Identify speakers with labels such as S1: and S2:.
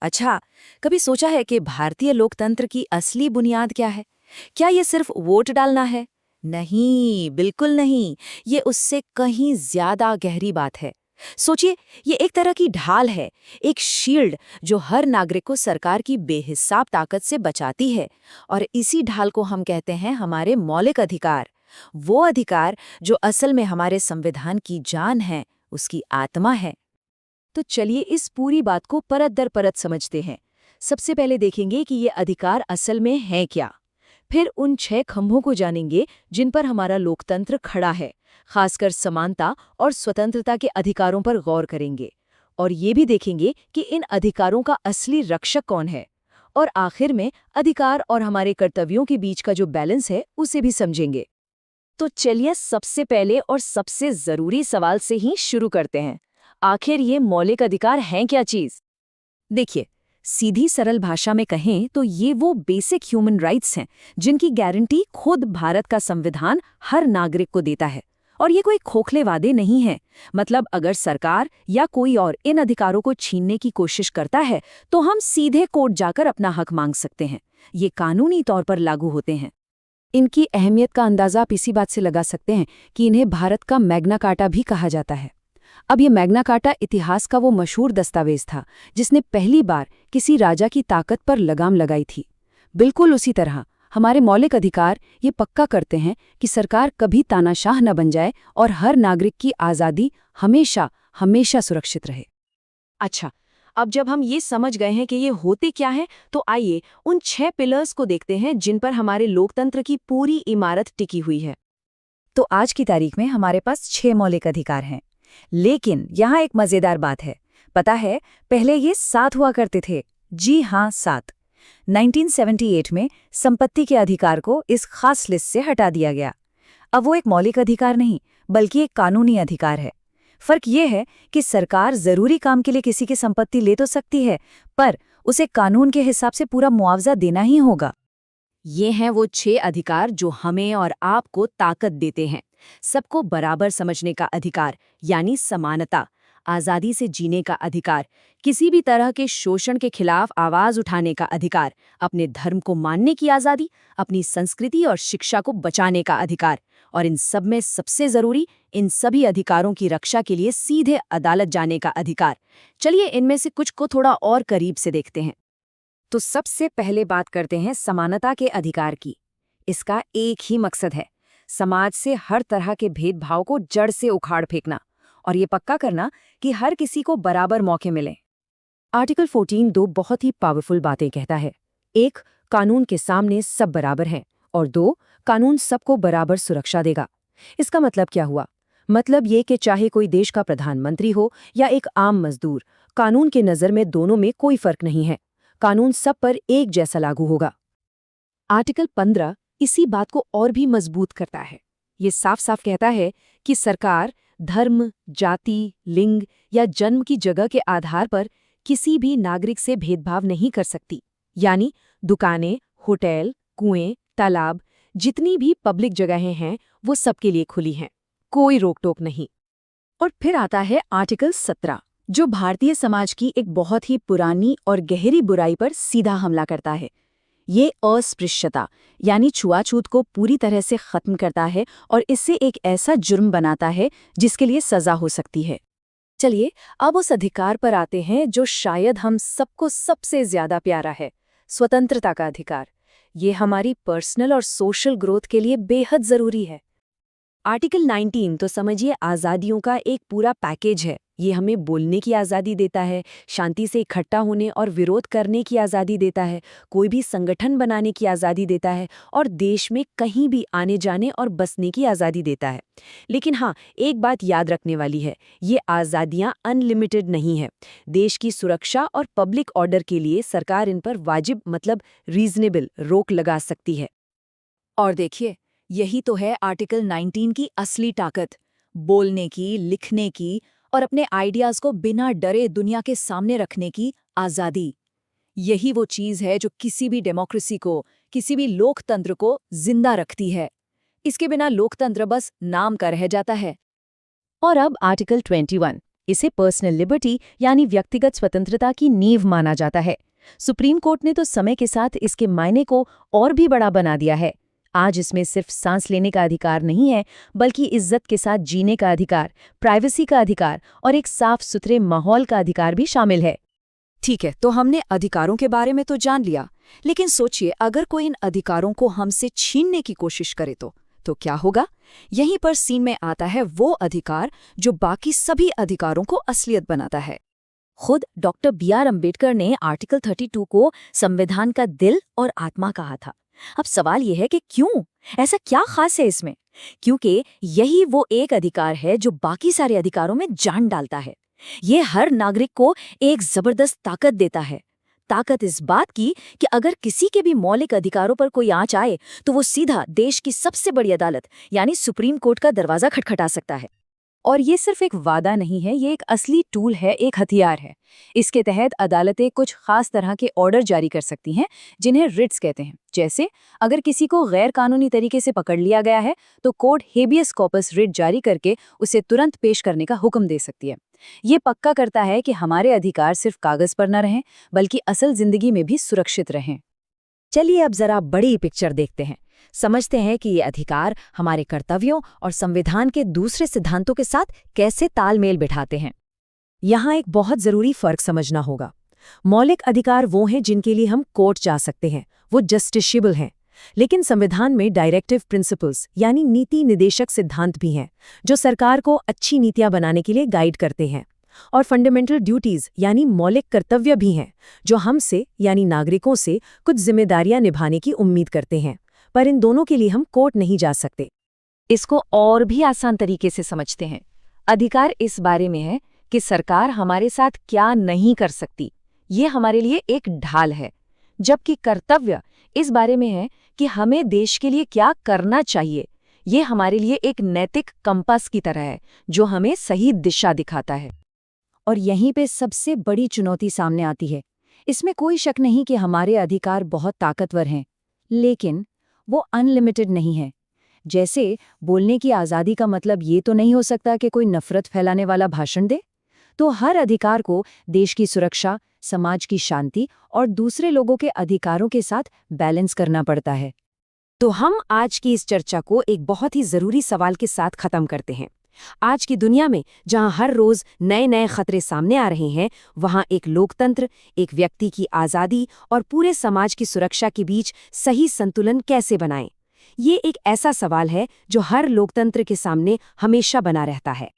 S1: अच्छा, कभी सोचा है कि भारतीय लोकतंत्र की असली बुनियाद क्या है? क्या ये सिर्फ वोट डालना है? नहीं, बिल्कुल नहीं। ये उससे कहीं ज्यादा गहरी बात है। सोचिए, ये एक तरह की ढाल है, एक शील्ड जो हर नागरिक को सरकार की बेहिसाब ताकत से बचाती है। और इसी ढाल को हम कहते हैं हमारे मौलिक अधिकार। वो अधिकार जो असल में हमारे संविधान की जान है, उसकी आत्मा है।
S2: तो चलिए इस पूरी बात को परत दर परत समझते हैं। सबसे पहले देखेंगे कि ये अधिकार असल में हैं क्या। फिर उन 6 खंभों को जानेंगे जिन पर हमारा लोकतंत्र खड़ा है, खासकर समानता और स्वतंत्रता के अधिकारों पर गौर करेंगे। और ये भी देखेंगे कि इन अधिकारों का असली रक्षक कौन है। और आखिर में अधिकार और हमारे कर्तव्यों के बीच का जो बैलेंस है उसे भी समझेंगे। तो चलिए सबसे पहले और सबसे जरूरी सवाल से ही शुरू करते हैं। आखिर ये मौलिक अधिकार हैं क्या चीज? देखिए, सीधी सरल भाषा में कहें तो ये वो बेसिक ह्यूमन राइट्स हैं जिनकी गारंटी खुद भारत का संविधान हर नागरिक को देता है। और ये कोई खोखले वादे नहीं हैं। मतलब अगर सरकार या कोई और इन अधिकारों को छीनने की कोशिश करता है तो हम सीधे कोर्ट जाकर अपना हक मांग सकते हैं। ये कानूनी तौर पर लागू होते हैं। इनकी अहमियत का अंदाजा आप इसी बात से लगा सकते हैं कि इन्हें भारत का मैग्ना कार्टा भी कहा जाता है। अब ये मैग्ना कार्टा इतिहास का वो मशहूर दस्तावेज था जिसने पहली बार किसी राजा की ताकत पर लगाम लगाई थी। बिल्कुल उसी तरह हमारे मौलिक अधिकार ये पक्का करते हैं कि सरकार कभी तानाशाह न बन जाए और हर नागरिक की आज़ादी हमेशा हमेशा सुरक्षित रहे। अच्छा, अब जब हम ये समझ गए हैं कि ये होते क्या हैं, तो आइए उन 6 पिलर्स को देखते हैं जिन पर हमारे लोकतंत्र की पूरी इमारत टिकी हुई है।
S1: तो आज की तारीख में हमारे पास 6 मौलिक अधिकार हैं। लेकिन यहाँ एक मजेदार बात है। पता है, पहले ये 7 हुआ करते थे। जी हाँ, 7। 1978 में संपत्ति के अधिकार को इस खास लिस्ट से हटा दिया गया। अब वो एक मौलिक अधिकार नहीं, बल्कि एक कानूनी अधिकार है। फर्क ये है कि सरकार जरूरी काम के लिए किसी की संपत्ति ले तो सकती है, पर उसे कानून के हिसाब से पूरा मुआवजा देना ही होगा।
S2: ये हैं वो 6 अधिकार जो हमें और आपको ताकत देते हैं। सबको बराबर समझने का अधिकार यानी समानता, आज़ादी से जीने का अधिकार, किसी भी तरह के शोषण के खिलाफ आवाज़ उठाने का अधिकार, अपने धर्म को मानने की आज़ादी, अपनी संस्कृति और शिक्षा को बचाने का अधिकार, और इन सब में सबसे ज़रूरी, इन सभी अधिकारों की रक्षा के लिए सीधे अदालत जाने का अधिकार। चलिए इनमें से कुछ को थोड़ा और करीब से देखते हैं।
S1: तो सबसे पहले बात करते हैं समानता के अधिकार की। इसका एक ही मकसद है, समाज से हर तरह के भेदभाव को जड़ से उखाड़ फेंकना और ये पक्का करना कि हर किसी को बराबर मौके मिले। आर्टिकल 14 दो बहुत ही पावरफुल बातें कहता है। 1, कानून के सामने सब बराबर हैं, और 2, कानून सबको बराबर सुरक्षा देगा। इसका मतलब क्या हुआ? मतलब ये कि चाहे कोई देश का प्रधानमंत्री हो या एक आम मजदूर, कानून के नज़र में दोनों में कोई फर्क नहीं है। कानून सब पर एक जैसा लागू होगा।
S2: आर्टिकल 15 इसी बात को और भी मजबूत करता है। ये साफ साफ कहता है कि सरकार धर्म, जाति, लिंग या जन्म की जगह के आधार पर किसी भी नागरिक से भेदभाव नहीं कर सकती। यानी दुकानें, होटल, कुएं, तालाब, जितनी भी पब्लिक जगहें हैं वो सबके लिए खुली हैं, कोई रोक टोक नहीं। और फिर आता है आर्टिकल 17 जो भारतीय समाज की एक बहुत ही पुरानी और गहरी बुराई पर सीधा हमला करता है। ये अस्पृश्यता यानी छुआछूत को पूरी तरह से खत्म करता है और इससे एक ऐसा जुर्म बनाता है जिसके लिए सजा हो सकती है। चलिए अब उस अधिकार पर आते हैं जो शायद हम सबको सबसे ज्यादा प्यारा है, स्वतंत्रता का अधिकार। ये हमारी पर्सनल और सोशल ग्रोथ के लिए बेहद जरूरी है। आर्टिकल 19 तो समझिए आज़ादियों का एक पूरा पैकेज है। ये हमें बोलने की आज़ादी देता है, शांति से इकट्ठा होने और विरोध करने की आज़ादी देता है, कोई भी संगठन बनाने की आज़ादी देता है और देश में कहीं भी आने जाने और बसने की आज़ादी देता है। लेकिन हाँ, एक बात याद रखने वाली है, ये आज़ादियाँ अनलिमिटेड नहीं है। देश की सुरक्षा और पब्लिक ऑर्डर के लिए सरकार इन पर वाजिब मतलब रीजनेबल रोक लगा सकती है।
S1: और देखिए, यही तो है आर्टिकल 19 की असली ताकत, बोलने की, लिखने की और अपने आइडियाज को बिना डरे दुनिया के सामने रखने की आज़ादी। यही वो चीज़ है जो किसी भी डेमोक्रेसी को, किसी भी लोकतंत्र को जिंदा रखती है। इसके बिना लोकतंत्र बस नाम का रह जाता है।
S2: और अब आर्टिकल 21, इसे पर्सनल लिबर्टी यानी व्यक्तिगत स्वतंत्रता की नींव माना जाता है। सुप्रीम कोर्ट ने तो समय के साथ इसके मायने को और भी बड़ा बना दिया है। आज इसमें सिर्फ सांस लेने का अधिकार नहीं है, बल्कि इज्जत के साथ जीने का अधिकार, प्राइवेसी का अधिकार और एक साफ सुथरे माहौल का अधिकार भी शामिल है।
S1: ठीक है, तो हमने अधिकारों के बारे में तो जान लिया, लेकिन सोचिए अगर कोई इन अधिकारों को हमसे छीनने की कोशिश करे तो क्या होगा? यहीं पर सीन में आता है वो अधिकार जो बाकी सभी अधिकारों को असलियत बनाता है।
S2: खुद डॉक्टर B.R. अम्बेडकर ने आर्टिकल 32 को संविधान का दिल और आत्मा कहा था। अब सवाल यह है कि क्यों? ऐसा क्या खास है इसमें? क्योंकि यही वो एक अधिकार है जो बाकी सारे अधिकारों में जान डालता है। ये हर नागरिक को एक जबरदस्त ताकत देता है। ताकत इस बात की कि अगर किसी के भी मौलिक अधिकारों पर कोई आंच आए तो वो सीधा देश की सबसे बड़ी अदालत यानी सुप्रीम कोर्ट का दरवाजा खटखटा सकता है। और ये सिर्फ एक वादा नहीं है, ये एक असली टूल है, एक हथियार है। इसके तहत अदालतें कुछ खास तरह के ऑर्डर जारी कर सकती हैं जिन्हें रिट्स कहते हैं। जैसे अगर किसी को गैर कानूनी तरीके से पकड़ लिया गया है तो कोर्ट हेबियस कॉर्पस रिट जारी करके उसे तुरंत पेश करने का हुक्म दे सकती है। ये पक्का करता है कि हमारे अधिकार सिर्फ कागज पर न रहें बल्कि असल जिंदगी में भी सुरक्षित रहें।
S1: चलिए अब जरा बड़ी पिक्चर देखते हैं, समझते हैं कि ये अधिकार हमारे कर्तव्यों और संविधान के दूसरे सिद्धांतों के साथ कैसे तालमेल बिठाते हैं। यहाँ एक बहुत जरूरी फर्क समझना होगा। मौलिक अधिकार वो हैं जिनके लिए हम कोर्ट जा सकते हैं, वो जस्टिशिएबल हैं। लेकिन संविधान में डायरेक्टिव प्रिंसिपल्स यानी नीति निदेशक सिद्धांत भी हैं जो सरकार को अच्छी नीतियां बनाने के लिए गाइड करते हैं। और फंडामेंटल ड्यूटीज यानी मौलिक कर्तव्य भी हैं जो हमसे यानी नागरिकों से कुछ जिम्मेदारियां निभाने की उम्मीद करते हैं। पर इन दोनों के लिए हम कोर्ट नहीं जा सकते।
S2: इसको और भी आसान तरीके से समझते हैं। अधिकार इस बारे में है कि सरकार हमारे साथ क्या नहीं कर सकती, ये हमारे लिए एक ढाल है, जबकि कर्तव्य इस बारे में है कि हमें देश के लिए क्या करना चाहिए। ये हमारे लिए एक नैतिक कंपास की तरह है जो हमें सही दिशा दिखाता है।
S1: और यहीं पे सबसे बड़ी चुनौती सामने आती है। इसमें कोई शक नहीं कि हमारे अधिकार बहुत ताकतवर हैं, लेकिन वो अनलिमिटेड नहीं है। जैसे बोलने की आज़ादी का मतलब ये तो नहीं हो सकता कि कोई नफरत फैलाने वाला भाषण दे। तो हर अधिकार को देश की सुरक्षा, समाज की शांति और दूसरे लोगों के अधिकारों के साथ बैलेंस करना पड़ता है। तो हम आज की इस चर्चा को एक बहुत ही ज़रूरी सवाल के साथ ख़त्म करते हैं। आज की दुनिया में जहां हर रोज नए नए खतरे सामने आ रहे हैं, वहां एक लोकतंत्र, एक व्यक्ति की आज़ादी और पूरे समाज की सुरक्षा के बीच सही संतुलन कैसे बनाएं? ये एक ऐसा सवाल है जो हर लोकतंत्र के सामने हमेशा बना रहता है।